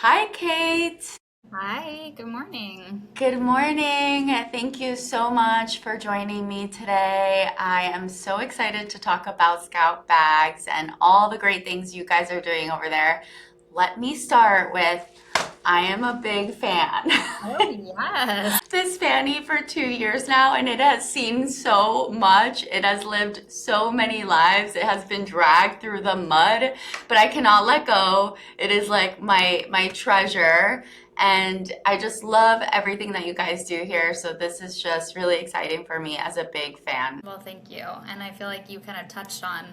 Hi, Kate. Hi, good morning. Good morning. Thank you so much for joining me today. I am so excited to talk about Scout bags and all the great things you guys are doing over there. Let me start with I am a big fan. Oh, yes. This Fanny for 2 years now, and it has seen so much. It has lived so many lives. It has been dragged through the mud, but I cannot let go. It is like my treasure, and I just love everything that you guys do here. So this is just really exciting for me as a big fan. Well, thank you. And I feel like you kind of touched on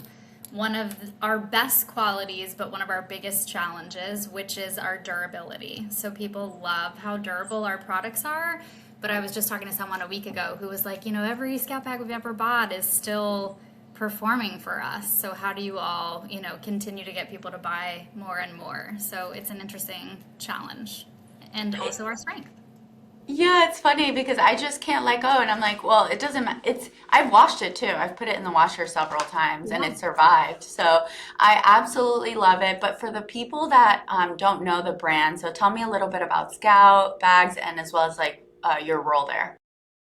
one of our best qualities, but one of our biggest challenges, which is our durability. So people love how durable our products are. But I was just talking to someone a week ago who was like, every scout bag we've ever bought is still performing for us. So how do you all, continue to get people to buy more and more? So it's an interesting challenge and also our strength. Yeah, it's funny because I just can't let go, and I'm like, well, it doesn't. I've washed it too. I've put it in the washer several times, and Yeah. it survived. So I absolutely love it. But for the people that don't know the brand, so tell me a little bit about Scout bags, and as well as like your role there.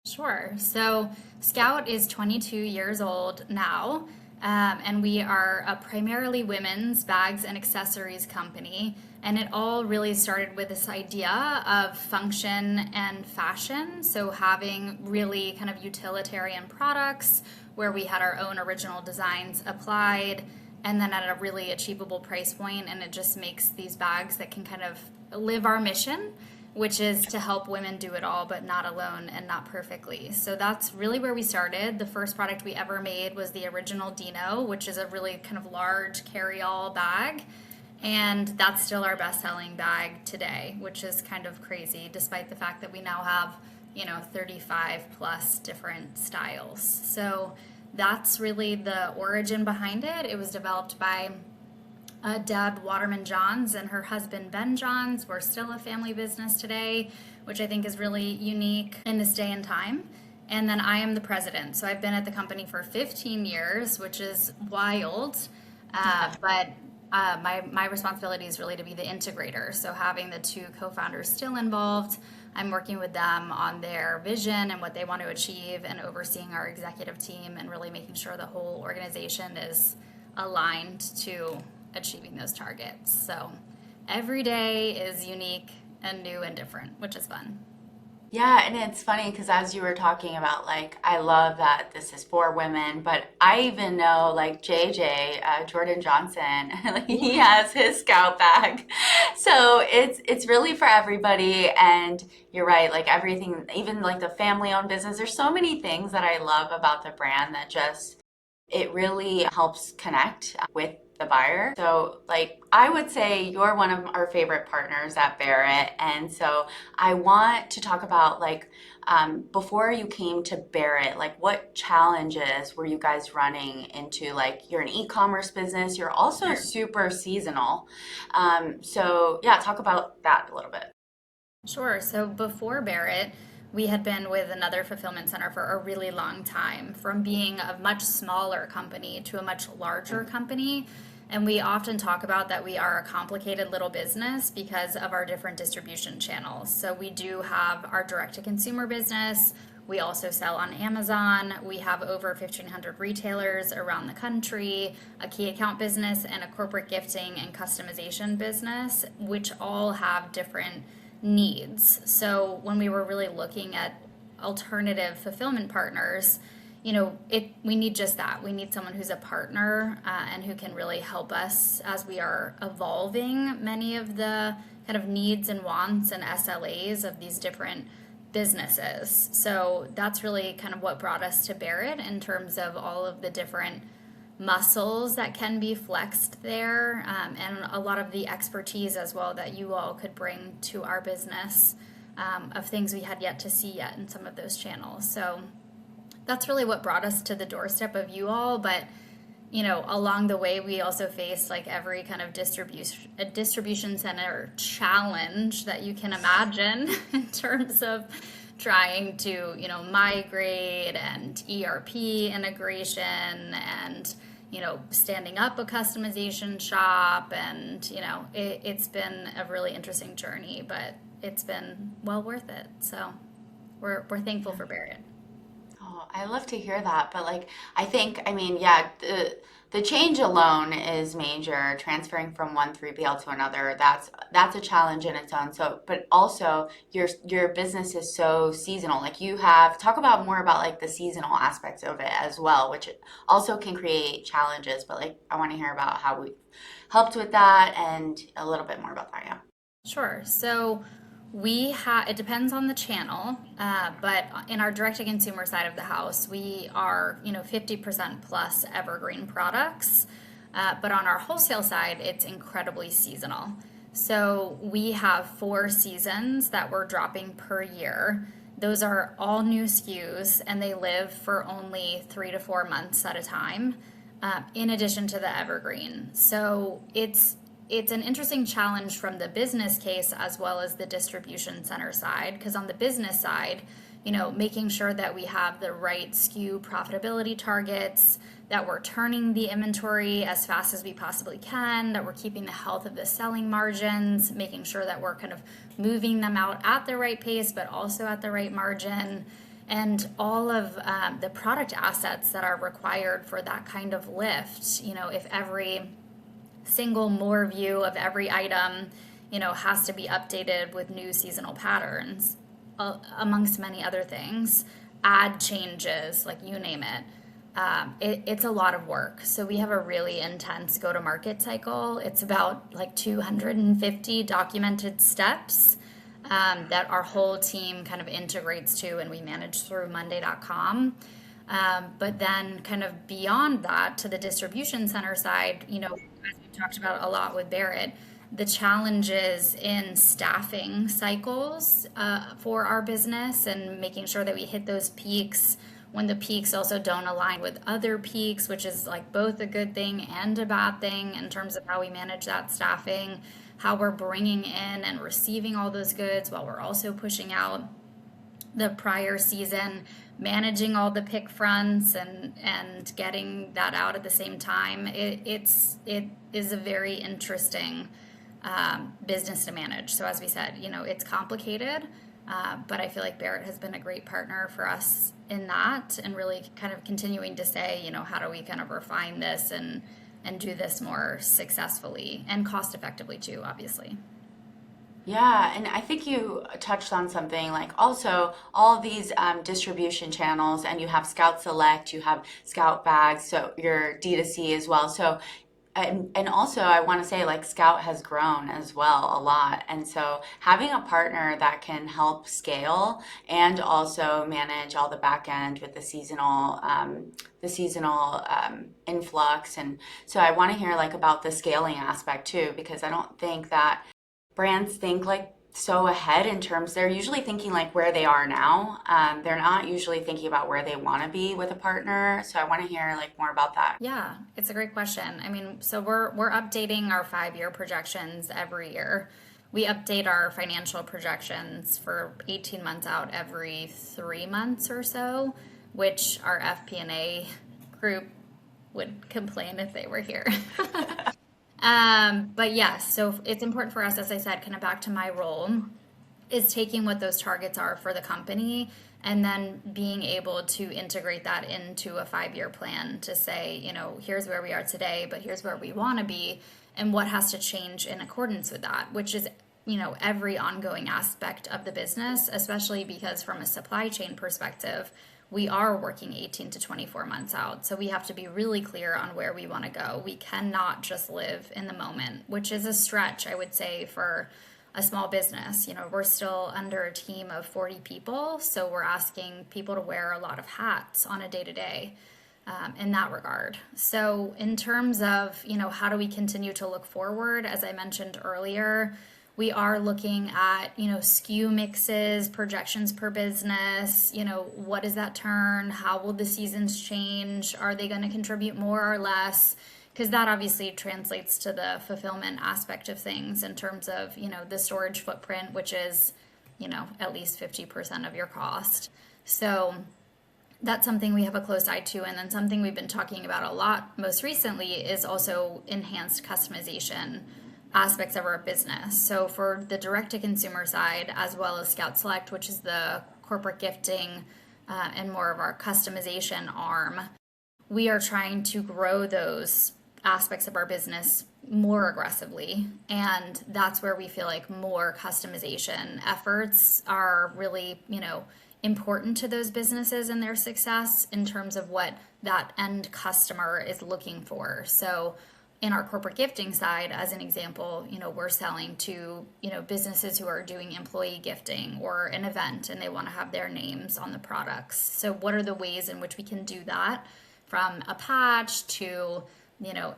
Sure. So Scout is 22 years old now, and we are a primarily women's bags and accessories company. And it all really started with this idea of function and fashion. So having really kind of utilitarian products where we had our own original designs applied and then at a really achievable price point, and it just makes these bags that can kind of live our mission, which is to help women do it all, but not alone and not perfectly. So that's really where we started. The first product we ever made was the original Dino, which is a really kind of large carry-all bag. And that's still our best-selling bag today, which is kind of crazy, despite the fact that we now have, 35 plus different styles. So that's really the origin behind it. It was developed by Deb Waterman Johns and her husband Ben Johns. We're still a family business today, which I think is really unique in this day and time. And then I am the president. So I've been at the company for 15 years, which is wild. But my responsibility is really to be the integrator. So having the two co-founders still involved, I'm working with them on their vision and what they want to achieve and overseeing our executive team and really making sure the whole organization is aligned to achieving those targets. So every day is unique and new and different, which is fun. Yeah, and it's funny because as you were talking about, like, I love that this is for women, but I even know, like, JJ, Jordan Johnson, like, he Yeah. has his scout bag. So it's really for everybody, and you're right, like everything, even like the family-owned business, there's so many things that I love about the brand that just it really helps connect with the buyer. So, like, I would say you're one of our favorite partners at Barrett. And so, I want to talk about, like, before you came to Barrett, like, what challenges were you guys running into? Like, you're an e commerce business, you're also Sure. super seasonal. So, yeah, talk about that a little bit. Sure. So before Barrett, we had been with another fulfillment center for a really long time, from being a much smaller company to a much larger company. And we often talk about that we are a complicated little business because of our different distribution channels. So we do have our direct to consumer business. We also sell on Amazon. We have over 1,500 retailers around the country, a key account business, and a corporate gifting and customization business, which all have different needs. So when we were really looking at alternative fulfillment partners, we need just that. We need someone who's a partner and who can really help us as we are evolving many of the kind of needs and wants and SLAs of these different businesses. So that's really kind of what brought us to Barrett in terms of all of the different muscles that can be flexed there, and a lot of the expertise as well that you all could bring to our business, of things we had yet to see yet in some of those channels. So that's really what brought us to the doorstep of you all. But along the way, we also faced like every kind of distribution center challenge that you can imagine in terms of trying to migrate and ERP integration and standing up a customization shop, and it's been a really interesting journey, but it's been well worth it. So we're thankful for Barrett. Oh, I love to hear that, but like I think, I mean, yeah, the change alone is major. Transferring from one 3PL to another, that's a challenge in its own. So, but also your business is so seasonal. Like you have talk about more about like the seasonal aspects of it as well, which also can create challenges. But like I want to hear about how we helped with that and a little bit more about that. Yeah. Sure. So it depends on the channel, but in our direct to consumer side of the house, we are 50% plus evergreen products. But on our wholesale side, it's incredibly seasonal. So we have 4 seasons that we're dropping per year. Those are all new SKUs, and they live for only 3 to 4 months at a time, in addition to the evergreen. So it's an interesting challenge from the business case as well as the distribution center side, because on the business side, making sure that we have the right SKU profitability targets, that we're turning the inventory as fast as we possibly can, that we're keeping the health of the selling margins, making sure that we're kind of moving them out at the right pace, but also at the right margin, and all of the product assets that are required for that kind of lift. If every single more view of every item, has to be updated with new seasonal patterns, amongst many other things, ad changes, like you name it. It's a lot of work. So we have a really intense go-to-market cycle. It's about like 250 documented steps that our whole team kind of integrates to, and we manage through Monday.com. But then, kind of beyond that, to the distribution center side, as we talked about a lot with Barrett, the challenges in staffing cycles for our business, and making sure that we hit those peaks when the peaks also don't align with other peaks, which is like both a good thing and a bad thing in terms of how we manage that staffing, how we're bringing in and receiving all those goods while we're also pushing out the prior season, managing all the pick fronts and getting that out at the same time. It is a very interesting business to manage. So as we said, it's complicated, but I feel like Barrett has been a great partner for us in that, and really kind of continuing to say, how do we kind of refine this and do this more successfully and cost effectively too, obviously. Yeah, and I think you touched on something like also all of these distribution channels, and you have Scout Select, you have Scout Bags, so your D2C as well. So, and also I want to say like Scout has grown as well a lot, and so having a partner that can help scale and also manage all the back end with the seasonal influx, and so I want to hear like about the scaling aspect too, because I don't think that brands think like so ahead in terms they're usually thinking like where they are now. They're not usually thinking about where they want to be with a partner. So I want to hear like more about that. Yeah, it's a great question. I mean, so we're updating our 5-year projections every year. We update our financial projections for 18 months out every 3 months or so, which our FP&A group would complain if they were here. But yes, so it's important for us, as I said, kind of back to my role, is taking what those targets are for the company and then being able to integrate that into a 5-year plan to say, here's where we are today, but here's where we want to be, and what has to change in accordance with that, which is, every ongoing aspect of the business, especially because from a supply chain perspective, we are working 18 to 24 months out. So we have to be really clear on where we want to go. We cannot just live in the moment, which is a stretch, I would say, for a small business. We're still under a team of 40 people, so we're asking people to wear a lot of hats on a day-to-day in that regard. So in terms of, how do we continue to look forward, as I mentioned earlier, we are looking at, SKU mixes, projections per business, what does that turn? How will the seasons change? Are they going to contribute more or less? Because that obviously translates to the fulfillment aspect of things in terms of, the storage footprint, which is, at least 50% of your cost. So That's something we have a close eye to. And then something we've been talking about a lot most recently is also enhanced customization aspects of our business. So for the direct to consumer side, as well as Scout Select, which is the corporate gifting and more of our customization arm, we are trying to grow those aspects of our business more aggressively. And that's where we feel like more customization efforts are really, important to those businesses and their success in terms of what that end customer is looking for. So in our corporate gifting side, as an example, we're selling to, businesses who are doing employee gifting or an event and they want to have their names on the products. So what are the ways in which we can do that, from a patch to,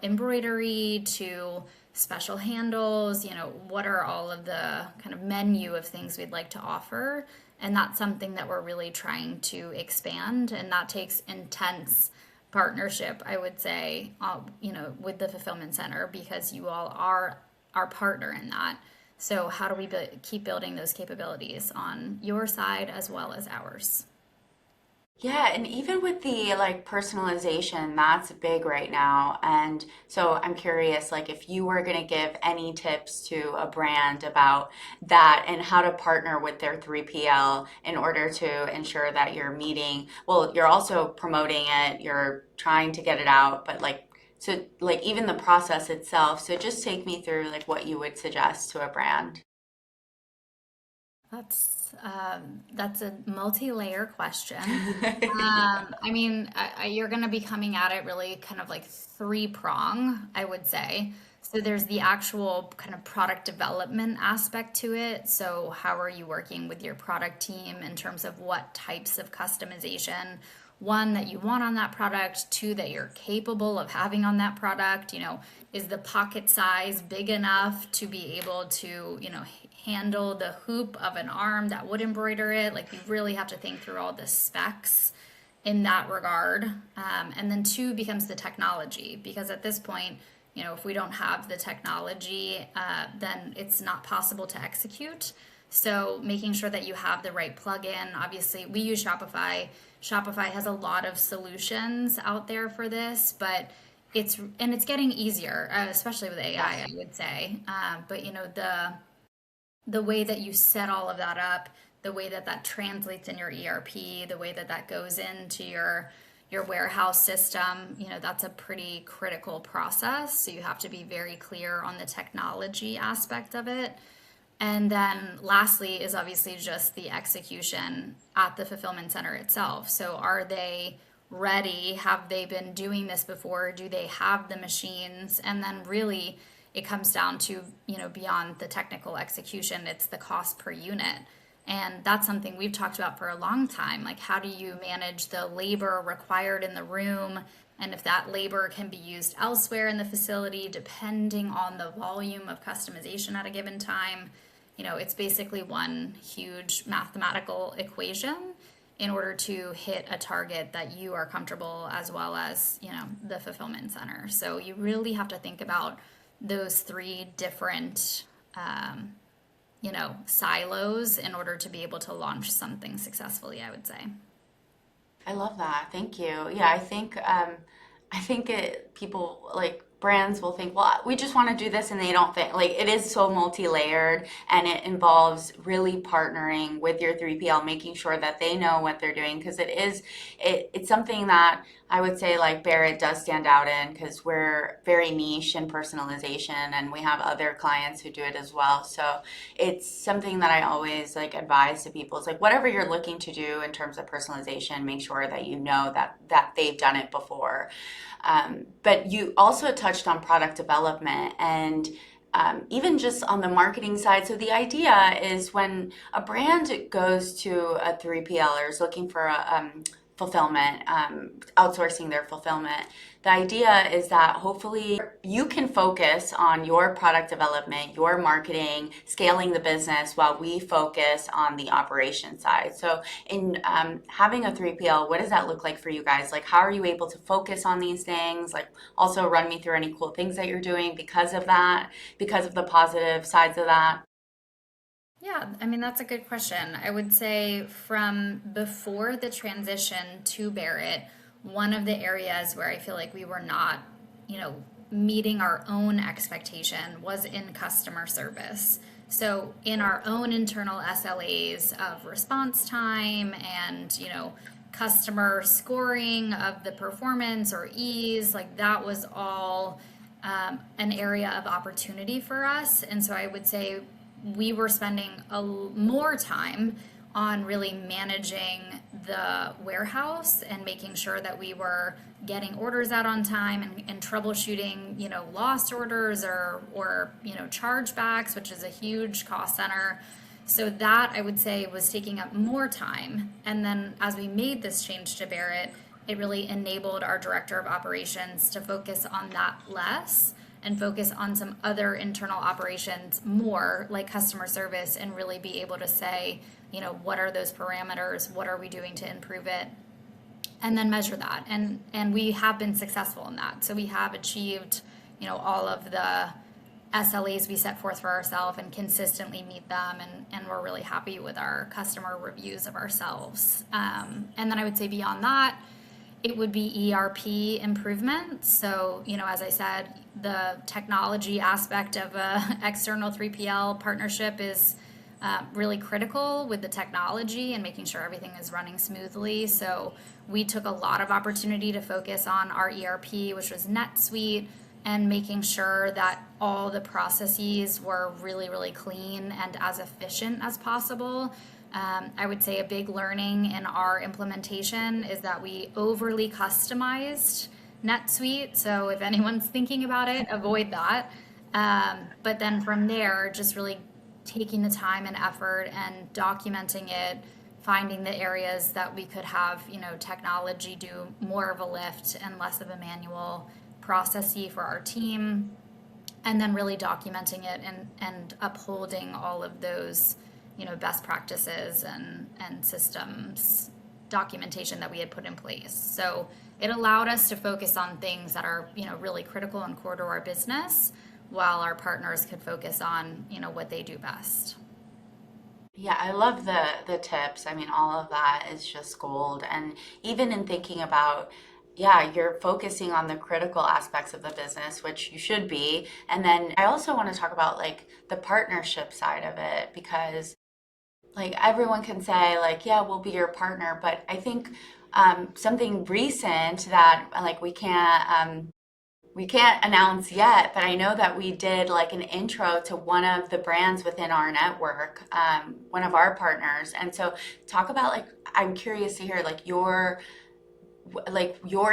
embroidery to special handles, what are all of the kind of menu of things we'd like to offer? And that's something that we're really trying to expand, and that takes intense partnership, I would say, with the fulfillment center, because you all are our partner in that. So how do we keep building those capabilities on your side as well as ours? Yeah, and even with the like personalization, that's big right now. And so I'm curious, like if you were going to give any tips to a brand about that and how to partner with their 3PL in order to ensure that you're meeting, well, you're also promoting it, you're trying to get it out, but like so like even the process itself. So just take me through like what you would suggest to a brand. That's a multi-layer question. I mean, you're going to be coming at it really kind of like three prong, I would say. So there's the actual kind of product development aspect to it. So how are you working with your product team in terms of what types of customization, one, that you want on that product, two, that you're capable of having on that product? Is the pocket size big enough to be able to, handle the hoop of an arm that would embroider it? Like, you really have to think through all the specs in that regard. And then two becomes the technology, because at this point, if we don't have the technology, then it's not possible to execute. So making sure that you have the right plugin. Obviously, we use Shopify. Shopify has a lot of solutions out there for this, but it's getting easier, especially with AI, I Yes. would say. But the way that you set all of that up, the way that that translates in your ERP, the way that that goes into your warehouse system, that's a pretty critical process. So you have to be very clear on the technology aspect of it. And then lastly is obviously just the execution at the fulfillment center itself. So are they ready? Have they been doing this before? Do they have the machines? And then really it comes down to, beyond the technical execution, it's the cost per unit. And that's something we've talked about for a long time. Like, how do you manage the labor required in the room? And if that labor can be used elsewhere in the facility, depending on the volume of customization at a given time. It's basically one huge mathematical equation in order to hit a target that you are comfortable, as well as, the fulfillment center. So you really have to think about those three different, silos in order to be able to launch something successfully, I would say. I love that. Thank you. Yeah, I think people like brands will think, well, we just want to do this, and they don't think like it is so multi-layered, and it involves really partnering with your 3PL, making sure that they know what they're doing, because it's something that I would say like Barrett does stand out in, because we're very niche in personalization, and we have other clients who do it as well. So it's something that I always like advise to people. It's like whatever you're looking to do in terms of personalization, make sure that you know that they've done it before. But you also touched on product development and even just on the marketing side. So the idea is when a brand goes to a 3PL or is looking for a fulfillment, outsourcing their fulfillment, the idea is that hopefully you can focus on your product development, your marketing, scaling the business, while we focus on the operation side. So in having a 3PL, what does that look like for you guys? Like, how are you able to focus on these things? Like, also run me through any cool things that you're doing because of that, because of the positive sides of that. Yeah, I mean, that's a good question. I would say from before the transition to Barrett, one of the areas where I feel like we were not, you know, meeting our own expectation was in customer service. So in our own internal SLAs of response time and, customer scoring of the performance or ease, like that was all an area of opportunity for us. And so I would say we were spending more time on really managing the warehouse and making sure that we were getting orders out on time and troubleshooting, lost orders or chargebacks, which is a huge cost center. So that I would say was taking up more time. And then as we made this change to Barrett, it really enabled our director of operations to focus on that less and focus on some other internal operations more, like customer service, and really be able to say, what are those parameters? What are we doing to improve it? And then measure that. And we have been successful in that. So we have achieved, all of the SLAs we set forth for ourselves and consistently meet them. And we're really happy with our customer reviews of ourselves. And then I would say beyond that, it would be ERP improvement. So, as I said, the technology aspect of a external 3PL partnership is really critical with the technology and making sure everything is running smoothly. So we took a lot of opportunity to focus on our ERP, which was NetSuite, and making sure that all the processes were really, really clean and as efficient as possible. I would say a big learning in our implementation is that we overly customized NetSuite. So if anyone's thinking about it, avoid that. But then from there, just really taking the time and effort and documenting it, finding the areas that we could have, technology do more of a lift and less of a manual processy for our team, and then really documenting it and upholding all of those best practices and systems documentation that we had put in place. So it allowed us to focus on things that are really critical and core to our business, while our partners could focus on what they do best. Yeah, I love the tips. I mean, all of that is just gold. And even in thinking about, yeah, you're focusing on the critical aspects of the business, which you should be. And then I also want to talk about like the partnership side of it, because like everyone can say like, yeah, we'll be your partner, but I think something recent that like we can't announce yet, but I know that we did like an intro to one of the brands within our network, one of our partners. And so talk about like, I'm curious to hear like your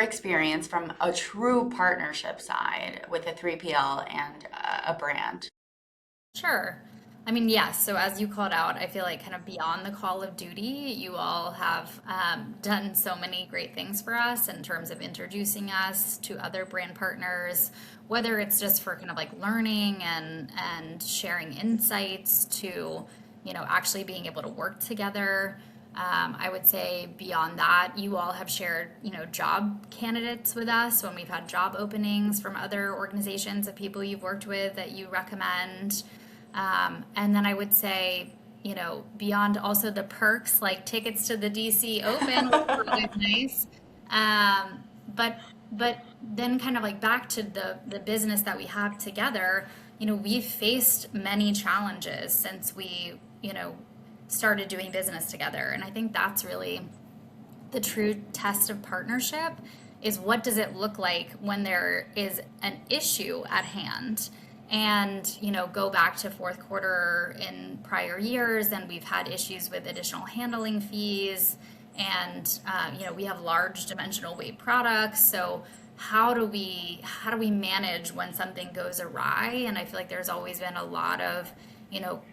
experience from a true partnership side with a 3PL and a brand. Sure. I mean, yes. So as you called out, I feel like kind of beyond the call of duty, you all have done so many great things for us in terms of introducing us to other brand partners, whether it's just for kind of like learning and sharing insights to, actually being able to work together. I would say beyond that, you all have shared, job candidates with us when we've had job openings from other organizations of people you've worked with that you recommend. And then I would say, beyond also the perks like tickets to the DC Open, which were always nice. But then kind of like back to the business that we have together, we've faced many challenges since we, started doing business together. And I think that's really the true test of partnership is what does it look like when there is an issue at hand, and go back to fourth quarter in prior years, and we've had issues with additional handling fees, and we have large dimensional weight products. So how do we manage when something goes awry? And I feel like there's always been a lot of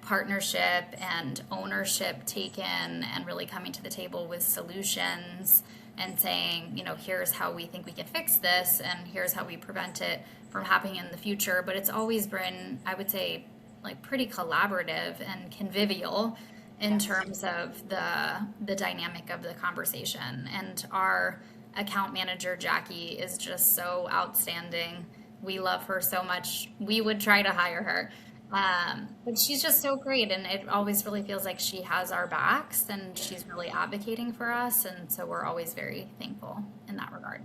partnership and ownership taken, and really coming to the table with solutions and saying, here's how we think we can fix this, and here's how we prevent it from happening in the future. But it's always been, I would say, like pretty collaborative and convivial in Yes. terms of the dynamic of the conversation. And our account manager, Jackie, is just so outstanding. We love her so much. We would try to hire her. But she's just so great, and it always really feels like she has our backs and she's really advocating for us. And so we're always very thankful in that regard.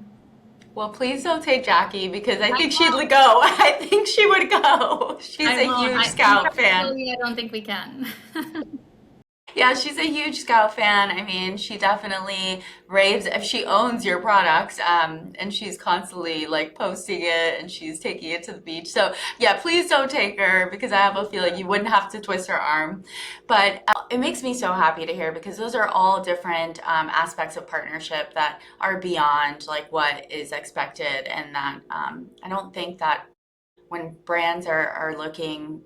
Well, please don't take Jackie because I I think she'd won't. go. I think she would go. She's I a won't. huge I Scout fan. contractually, I don't think we can. Yeah, she's a huge Scout fan. I mean, she definitely raves if she owns your products, and she's constantly like posting it and she's taking it to the beach. So yeah, please don't take her because I have a feeling you wouldn't have to twist her arm. But it makes me so happy to hear because those are all different aspects of partnership that are beyond like what is expected, and that I don't think that when brands are looking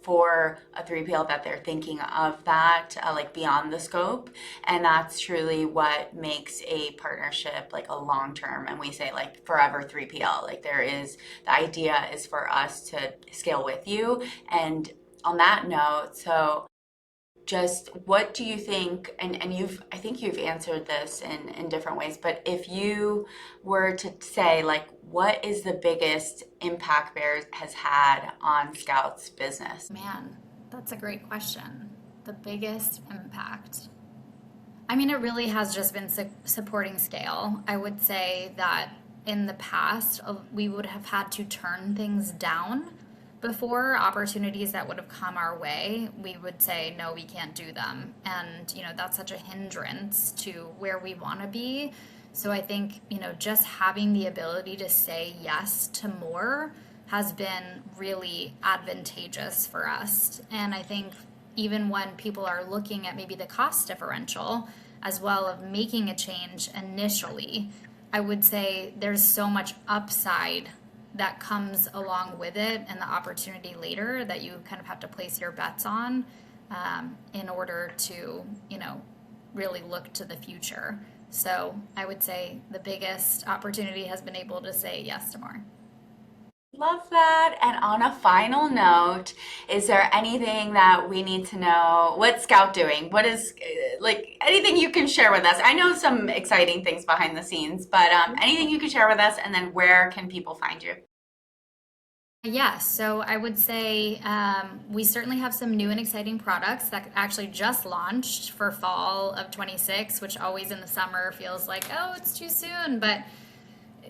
for a 3PL that they're thinking of that like beyond the scope, and that's truly what makes a partnership like a long term, and we say like forever 3PL, like there is the idea is for us to scale with you. And on that note, so just what do you think, and you've I think you've answered this in different ways, but if you were to say like what is the biggest impact Bears has had on Scout's business? Man, that's a great question. The biggest impact. I mean, it really has just been supporting scale. I would say that in the past, we would have had to turn things down before opportunities that would have come our way. We would say, no, we can't do them. And, that's such a hindrance to where we want to be. So I think, just having the ability to say yes to more has been really advantageous for us. And I think even when people are looking at maybe the cost differential as well of making a change initially, I would say there's so much upside that comes along with it and the opportunity later that you kind of have to place your bets on in order to, really look to the future. So I would say the biggest opportunity has been able to say yes to more. Love that. And on a final note, is there anything that we need to know? What's Scout doing? What is like anything you can share with us? I know some exciting things behind the scenes, but anything you can share with us, and then where can people find you? Yes, so I would say we certainly have some new and exciting products that actually just launched for fall of 26, which always in the summer feels like, oh, it's too soon, but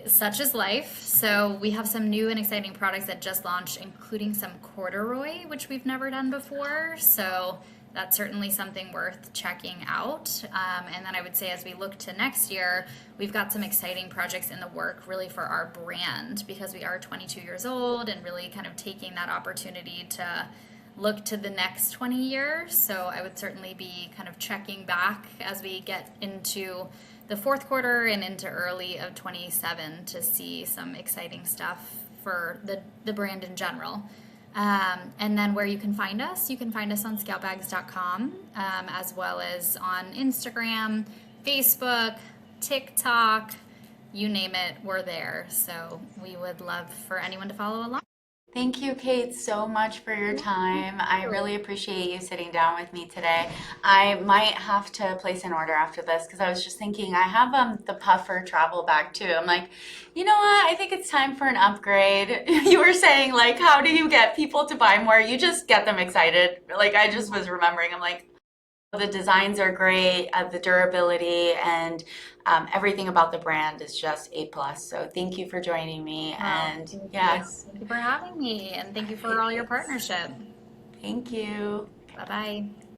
such is life. So we have some new and exciting products that just launched, including some corduroy, which we've never done before. So that's certainly something worth checking out. And then I would say as we look to next year, we've got some exciting projects in the work really for our brand because we are 22 years old and really kind of taking that opportunity to look to the next 20 years. So I would certainly be kind of checking back as we get into the fourth quarter and into early of 27 to see some exciting stuff for the brand in general. And then where you can find us on scoutbags.com, as well as on Instagram, Facebook, TikTok, you name it, we're there. So we would love for anyone to follow along. Thank you, Kate, so much for your time. I really appreciate you sitting down with me today. I might have to place an order after this because I was just thinking I have the puffer travel bag too. I'm like, you know what? I think it's time for an upgrade. You were saying like, how do you get people to buy more? You just get them excited. Like I just was remembering. I'm like, the designs are great, the durability, and everything about the brand is just A plus. So thank you for joining me. Well, And thank you. yes, Thank you for having me, and thank you for all your thanks. partnership. Thank you. Bye bye.